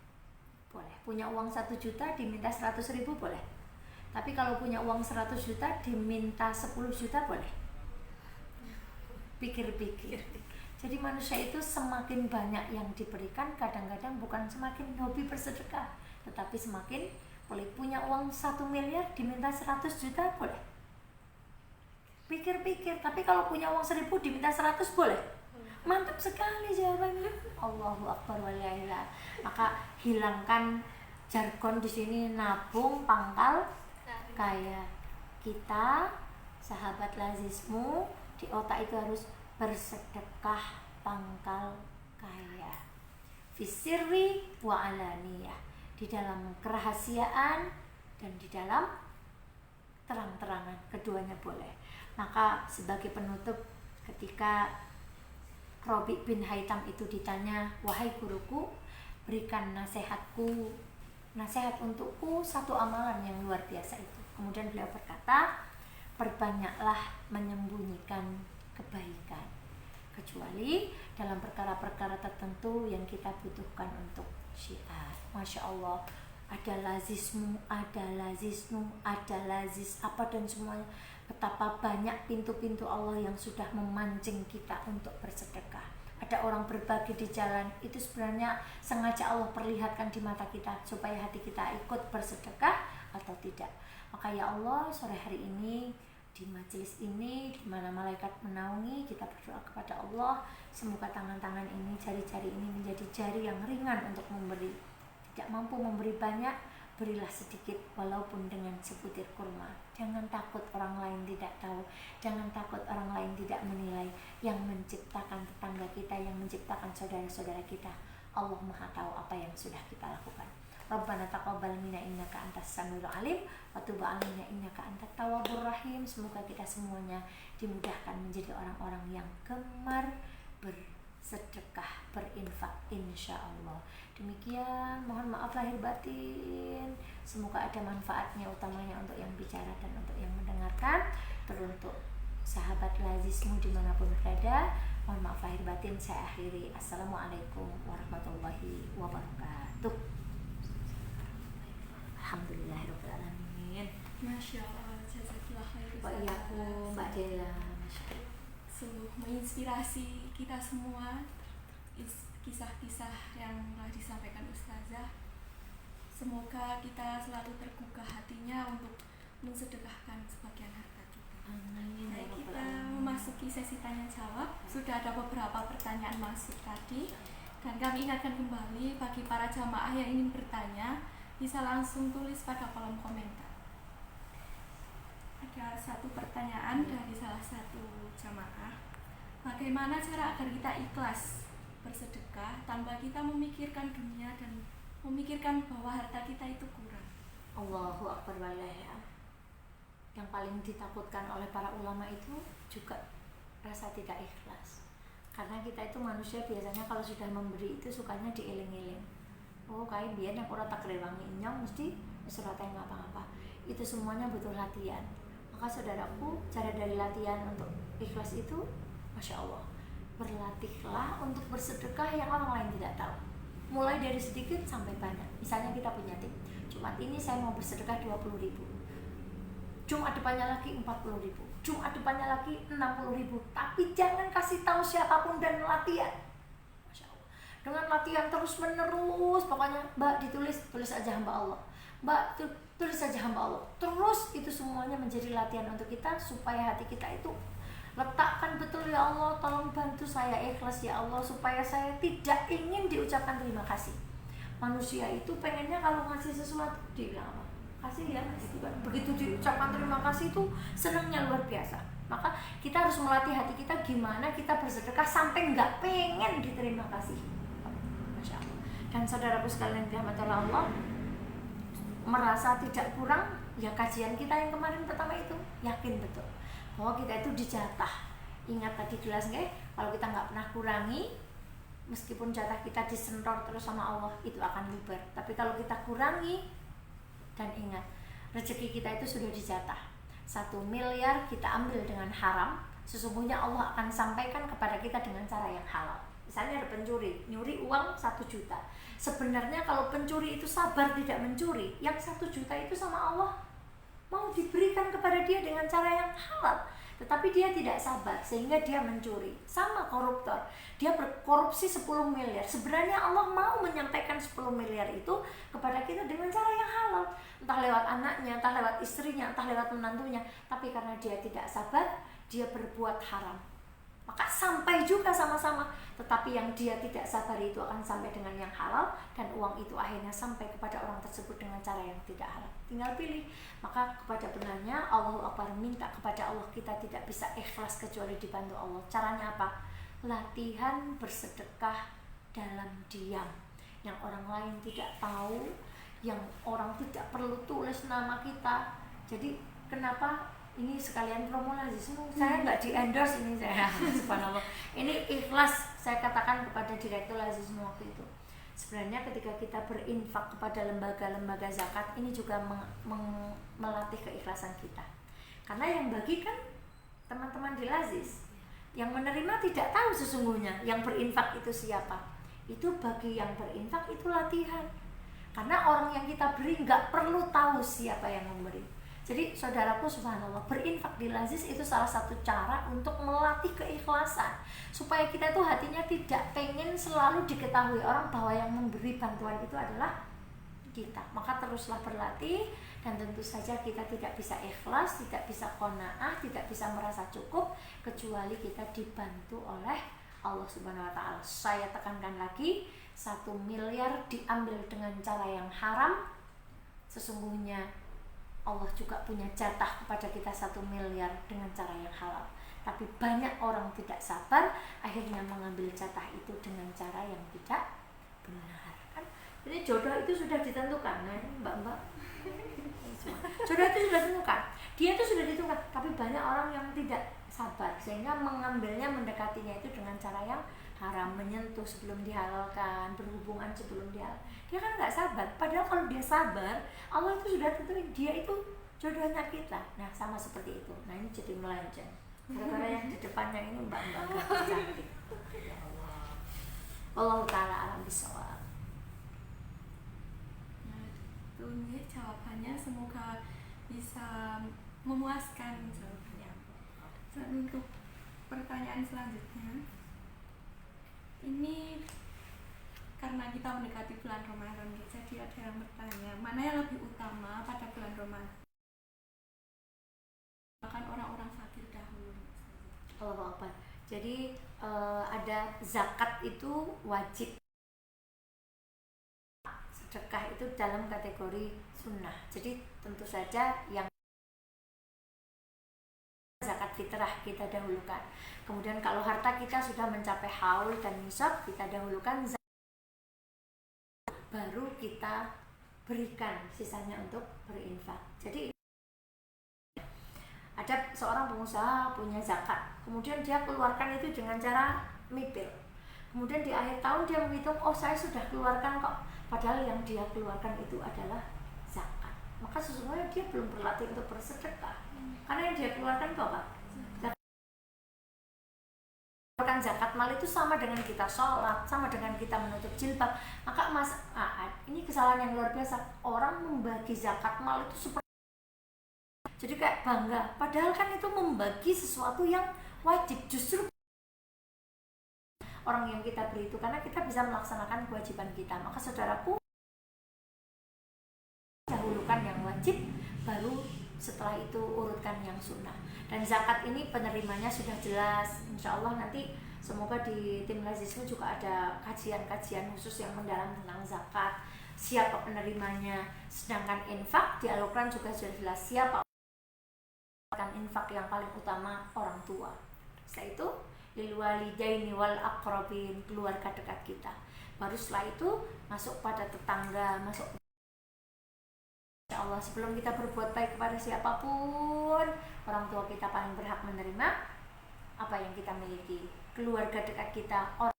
Boleh. Punya uang 1 juta diminta 100.000 boleh? Tapi kalau punya uang 100 juta diminta 10 juta boleh? Pikir-pikir. Jadi manusia itu semakin banyak yang diberikan, kadang-kadang bukan semakin hobi bersedekah, tetapi semakin boleh. Punya uang 1 miliar diminta 100 juta boleh? Pikir-pikir. Tapi kalau punya uang 1.000 diminta 100 boleh? Mantap sekali jawabannya. Allahu Akbar walillah. Maka hilangkan jargon di sini, nabung pangkal kaya. Kita sahabat lazismu di otak itu harus bersedekah pangkal kaya. Fisirri wa alaniyah, di dalam kerahasiaan dan di dalam terang-terangan, keduanya boleh. Maka sebagai penutup, ketika Rabi bin Haitam itu ditanya, wahai guruku, berikan nasihatku, nasihat untukku satu amalan yang luar biasa itu. Kemudian beliau berkata, perbanyaklah menyembunyikan kebaikan, kecuali dalam perkara-perkara tertentu yang kita butuhkan untuk syiar. Masya Allah, ada lazismu, ada lazismu, ada lazis apa dan semuanya. Betapa banyak pintu-pintu Allah yang sudah memancing kita untuk bersedekah. Ada orang berbagi di jalan, itu sebenarnya sengaja Allah perlihatkan di mata kita supaya hati kita ikut bersedekah atau tidak. Maka ya Allah, sore hari ini di majelis ini, di mana malaikat menaungi, kita berdoa kepada Allah, semoga tangan-tangan ini, jari-jari ini menjadi jari yang ringan untuk memberi. Tidak mampu memberi banyak, berilah sedikit walaupun dengan sebutir kurma. Jangan takut orang lain tidak tahu, jangan takut orang lain tidak menilai. Yang menciptakan tetangga kita, yang menciptakan saudara-saudara kita, Allah Maha tahu apa yang sudah kita lakukan. Rabbana taqabbal minna innaka antas samiul alim wa tub 'alaina innaka antat tawwabur rahim. Semoga kita semuanya dimudahkan menjadi orang-orang yang gemar bersedekah, berinfak, insyaallah. Demikian, mohon maaf lahir batin. Semoga ada manfaatnya, utamanya untuk yang bicara dan untuk yang mendengarkan. Teruntuk sahabat lazismu dimanapun berada, mohon maaf lahir batin. Saya akhiri. Assalamualaikum warahmatullahi wabarakatuh. Alhamdulillahirrahmanirrahim. Masya Allah, jazakillah khair. Wa iyyakum, Mbak Dela. Sungguh menginspirasi kita semua, kisah-kisah yang telah disampaikan Ustazah. Semoga kita selalu tergugah hatinya untuk mensedekahkan sebagian harta kita. Amin. Baik, kita memasuki sesi tanya jawab. Sudah ada beberapa pertanyaan masuk tadi, dan kami ingatkan kembali bagi para jamaah yang ingin bertanya, bisa langsung tulis pada kolom komentar. Ada satu pertanyaan dari salah satu jamaah. Bagaimana cara agar kita ikhlas bersedekah tanpa kita memikirkan dunia dan memikirkan bahwa harta kita itu kurang? Allahu Akbar walillah. Yang paling ditakutkan oleh para ulama itu juga rasa tidak ikhlas. Karena kita itu manusia biasanya kalau sudah memberi itu sukanya diiling-iling. Oh, kayak biar yang ora tak rewangi nyong mesti surat yang apa-apa. itu semuanya butuh latihan. Maka saudaraku, cara dari latihan untuk ikhlas itu, Masya Allah, berlatihlah untuk bersedekah yang orang lain tidak tahu. Mulai dari sedikit sampai banyak. Misalnya kita punya tim, Jumat ini saya mau bersedekah 20.000, Jumat depannya lagi 40.000, Jumat depannya lagi 60.000. Tapi jangan kasih tahu siapapun dan latihan. Masya Allah. Dengan latihan terus menerus, pokoknya Mbak tulis aja hamba Allah, Mbak tulis saja hamba Allah. Terus itu semuanya menjadi latihan untuk kita, supaya hati kita itu letakkan betul, ya Allah tolong bantu saya ikhlas ya Allah, supaya saya tidak ingin diucapkan terima kasih. Manusia itu pengennya kalau ngasih sesuatu dibilang apa? Kasih ya, gitu kan. Begitu diucapkan terima kasih itu senangnya luar biasa. Maka kita harus melatih hati kita gimana kita bersedekah sampai nggak pengen diterima kasih. Masya Allah. Dan saudaraku sekalian dirahmati Allah, merasa tidak kurang, ya kajian kita yang kemarin pertama itu yakin betul bahwa kita itu dijatah. Ingat tadi jelas nggak? Kalau kita nggak pernah kurangi, meskipun jatah kita disentor terus sama Allah, itu akan luber. Tapi kalau kita kurangi, dan ingat, rezeki kita itu sudah dijatah. 1 miliar kita ambil dengan haram, sesungguhnya Allah akan sampaikan kepada kita dengan cara yang halal. Misalnya ada pencuri, nyuri uang 1 juta. Sebenarnya kalau pencuri itu sabar tidak mencuri, yang 1 juta itu sama Allah mau diberikan kepada dia dengan cara yang halal, tetapi dia tidak sabar sehingga dia mencuri. Sama koruptor, dia berkorupsi 10 miliar. Sebenarnya Allah mau menyampaikan 10 miliar itu kepada kita dengan cara yang halal, entah lewat anaknya, entah lewat istrinya, entah lewat menantunya. Tapi karena dia tidak sabar, dia berbuat haram, maka sampai juga sama-sama. Tetapi yang dia tidak sabar itu akan sampai dengan yang halal, dan uang itu akhirnya sampai kepada orang tersebut dengan cara yang tidak halal. Tinggal pilih. Maka kepada benarnya Allahu Akbar, minta kepada Allah, kita tidak bisa ikhlas kecuali dibantu Allah. Caranya apa? Latihan bersedekah dalam diam, yang orang lain tidak tahu, yang orang tidak perlu tulis nama kita. Jadi kenapa ini sekalian promo Lazismu, saya nggak di endorse ini saya, subhanallah. Ini ikhlas saya katakan kepada direktur Lazismu waktu itu. Sebenarnya ketika kita berinfak kepada lembaga-lembaga zakat, ini juga melatih keikhlasan kita. Karena yang bagi kan teman-teman di Lazis, yang menerima tidak tahu sesungguhnya yang berinfak itu siapa. Itu bagi yang berinfak itu latihan. Karena orang yang kita beri nggak perlu tahu siapa yang memberi. Jadi saudaraku subhanallah, berinfak di Lazis itu salah satu cara untuk melatih keikhlasan, supaya kita tuh hatinya tidak pengen selalu diketahui orang bahwa yang memberi bantuan itu adalah kita. Maka teruslah berlatih, dan tentu saja kita tidak bisa ikhlas, tidak bisa qanaah, tidak bisa merasa cukup kecuali kita dibantu oleh Allah Subhanahu wa taala. Saya tekankan lagi, 1 miliar diambil dengan cara yang haram, sesungguhnya Allah juga punya jatah kepada kita 1 miliar dengan cara yang halal. Tapi banyak orang tidak sabar, akhirnya mengambil jatah itu dengan cara yang tidak benar. Kan? Jadi jodoh itu sudah ditentukan, nah, mbak-mbak. Jodoh itu sudah ditentukan, dia itu sudah ditentukan. Tapi banyak orang yang tidak sabar, sehingga mengambilnya, mendekatinya itu dengan cara yang haram, menyentuh sebelum dihalalkan, berhubungan sebelum dihalalkan. Dia kan nggak sabar. Padahal kalau dia sabar, Allah itu sudah tentuin dia itu jodohnya kita. Nah sama seperti itu. Nah ini jadi melenceng. Gara-gara yang di depannya ini mbak-mbak cantik. Allah Ta'ala alam bisawab. Nah itu nih jawabannya, semoga bisa memuaskan jawabannya. Dan untuk pertanyaan selanjutnya, ini karena kita mendekati bulan Ramadan, jadi ada yang bertanya, mana yang lebih utama pada bulan Ramadan? Bahkan orang-orang fakir dahulu. Allah Akbar. Jadi ada zakat itu wajib, sedekah itu dalam kategori sunnah. Jadi tentu saja yang zakat fitrah kita dahulukan. Kemudian kalau harta kita sudah mencapai haul dan nisab, kita dahulukan zakat, baru kita berikan sisanya untuk berinfak. Jadi ada seorang pengusaha punya zakat, kemudian dia keluarkan itu dengan cara mipil. Kemudian di akhir tahun dia menghitung, oh saya sudah keluarkan kok, padahal yang dia keluarkan itu adalah zakat. maka sesungguhnya dia belum berlatih untuk bersedekah. Karena yang dia keluarkan itu apa? Keluarkan zakat mal itu sama dengan kita sholat, sama dengan kita menutup jilbab. Maka ini kesalahan yang luar biasa. Orang membagi zakat mal itu seperti, jadi kayak bangga, padahal kan itu membagi sesuatu yang wajib. Justru orang yang kita beri itu karena kita bisa melaksanakan kewajiban kita. Maka saudaraku, dahulukan yang wajib, baru setelah itu urutkan yang sunnah. Dan zakat ini penerimanya sudah jelas. Insya Allah nanti semoga di tim Lazisme juga ada kajian-kajian khusus yang mendalam tentang zakat, siapa penerimanya. Sedangkan infak di Al-Quran juga sudah jelas siapa infak yang paling utama, orang tua. Setelah itu lil walidaini wal aqrabin, keluarga dekat kita. Baru setelah itu masuk pada tetangga, masuk. Ya Allah, sebelum kita berbuat baik kepada siapapun, orang tua kita paling berhak menerima apa yang kita miliki. Keluarga dekat kita, orang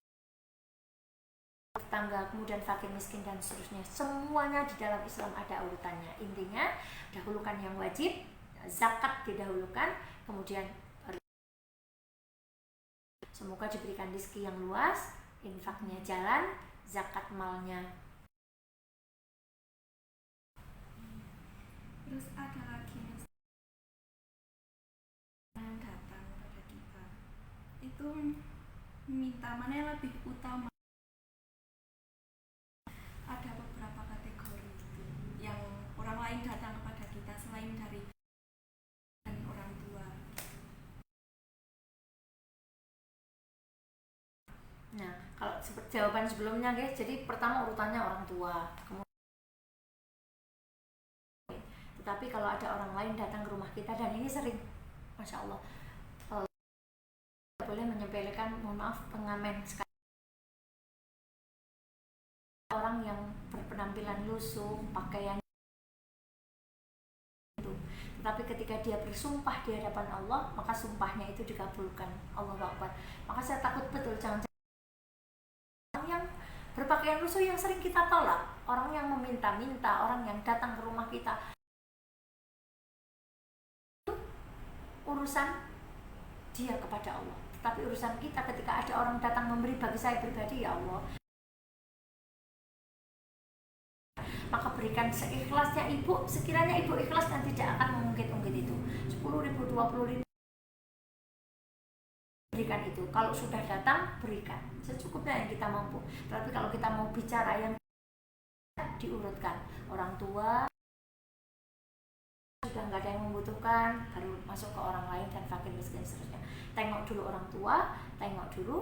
tetangga, kemudian fakir miskin dan seterusnya. Semuanya di dalam Islam ada urutannya. Intinya dahulukan yang wajib, zakat didahulukan, kemudian semoga diberikan rezeki yang luas, infaknya jalan, zakat malnya. Terus ada lagi yang datang pada kita itu minta mana yang lebih utama. Ada beberapa kategori itu yang orang lain datang kepada kita selain dari orang tua. Nah, kalau jawaban sebelumnya guys, jadi pertama urutannya orang tua, tapi kalau ada orang lain datang ke rumah kita, dan ini sering, Masya Allah, boleh menyepelekan, mohon maaf, pengamen sekali. Orang yang berpenampilan lusuh, pakaian itu, tetapi ketika dia bersumpah di hadapan Allah, maka sumpahnya itu dikabulkan. Allahu Akbar. Maka saya takut betul jangan-jangan orang yang berpakaian lusuh yang sering kita tolak, orang yang meminta-minta, orang yang datang ke rumah kita, urusan dia kepada Allah. Tetapi urusan kita ketika ada orang datang memberi bagi saya pribadi, ya Allah, maka berikan seikhlasnya ibu. Sekiranya ibu ikhlas dan tidak akan mengungkit-ungkit itu, 10.000, 20.000, berikan itu. Kalau sudah datang, berikan secukupnya yang kita mampu. Tapi kalau kita mau bicara yang diurutkan, orang tua sudah nggak ada yang membutuhkan, baru masuk ke orang lain dan fakir miskin seterusnya. Tengok dulu orang tua, tengok dulu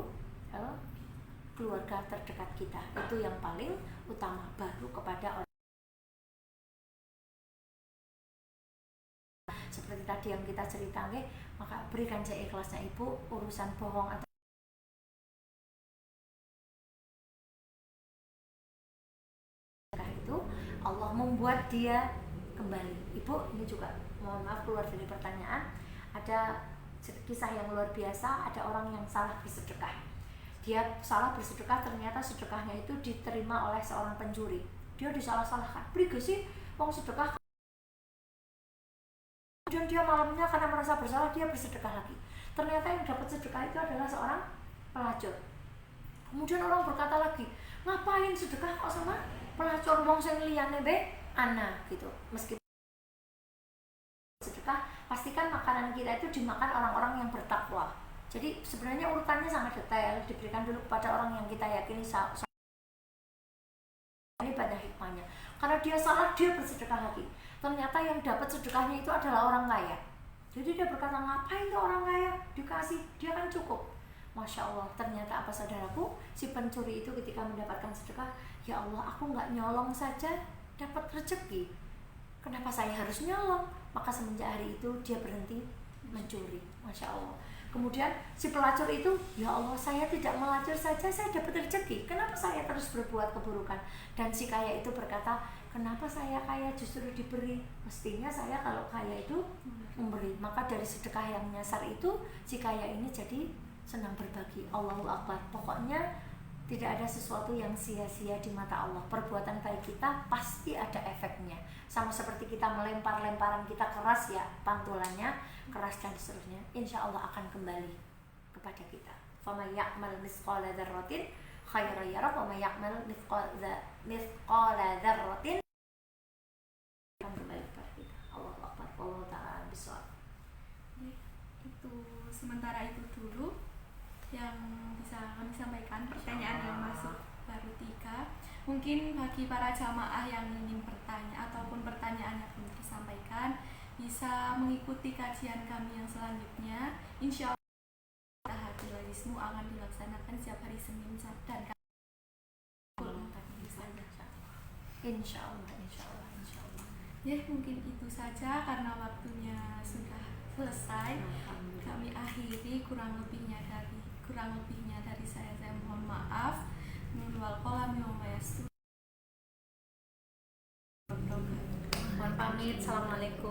keluarga terdekat kita, itu yang paling utama, baru kepada orang. Seperti tadi yang kita cerita, maka berikan seikhlasnya ibu. Urusan bohong atau itu Allah membuat dia kembali. Ibu, ini juga mohon maaf keluar dari pertanyaan, ada kisah yang luar biasa. Ada orang yang salah bersedekah, dia salah bersedekah, ternyata sedekahnya itu diterima oleh seorang pencuri. Dia disalah-salahkan, beri gak sih uang sedekah. Kemudian dia malamnya karena merasa bersalah, dia bersedekah lagi. Ternyata yang dapat sedekah itu adalah seorang pelacur. Kemudian orang berkata lagi, ngapain sedekah kok sama pelacur, wong sing liyane be ana gitu. Meskipun sedekah, pastikan makanan kita itu dimakan orang-orang yang bertakwa. Jadi sebenarnya urutannya sangat detail, diberikan dulu kepada orang yang kita yakini. Ini pada hikmahnya, karena dia salah, dia bersedekah lagi. Ternyata yang dapat sedekahnya itu adalah orang kaya. Jadi dia berkata, ngapain tuh orang kaya dikasih, dia kan cukup. Masya Allah, ternyata apa saudaraku, si pencuri itu ketika mendapatkan sedekah, ya Allah, aku nggak nyolong saja dapat rezeki, kenapa saya harus nyolong? Maka semenjak hari itu dia berhenti mencuri. Masya Allah. Kemudian si pelacur itu, ya Allah, saya tidak melacur saja saya dapat rezeki, kenapa saya terus berbuat keburukan? Dan si kaya itu berkata, kenapa saya kaya justru diberi? Mestinya saya kalau kaya itu memberi. Maka dari sedekah yang nyasar itu, si kaya ini jadi senang berbagi. Allahu Akbar. Pokoknya Tidak ada sesuatu yang sia-sia di mata Allah. Perbuatan baik kita pasti ada efeknya. Sama seperti kita melempar-lemparan kita keras ya, pantulannya keras dan seterusnya, insya Allah akan kembali kepada kita. Faman ya'mal mithqala dzarratin khairan yarah wa may ya'mal mithqala dzarratin akan kembali kepada kita. Allahu akbar. Wallahu ta'ala bishawab. Itu sementara itu dulu yang bisa kami sampaikan. Pertanyaan yang masuk baru 3. Mungkin bagi para jamaah yang ingin bertanya ataupun pertanyaannya belum tersampaikan, bisa mengikuti kajian kami yang selanjutnya. Insya Allah Hadilahismu akan dilaksanakan setiap hari Senin dan Insya Allah, insya Allah, insya Allah. Ya, mungkin itu saja karena waktunya sudah selesai. Kami akhiri, kurang lebihnya dari saya mohon maaf. Minwal qalam wa mayastur. Mohon pamit. Assalamualaikum.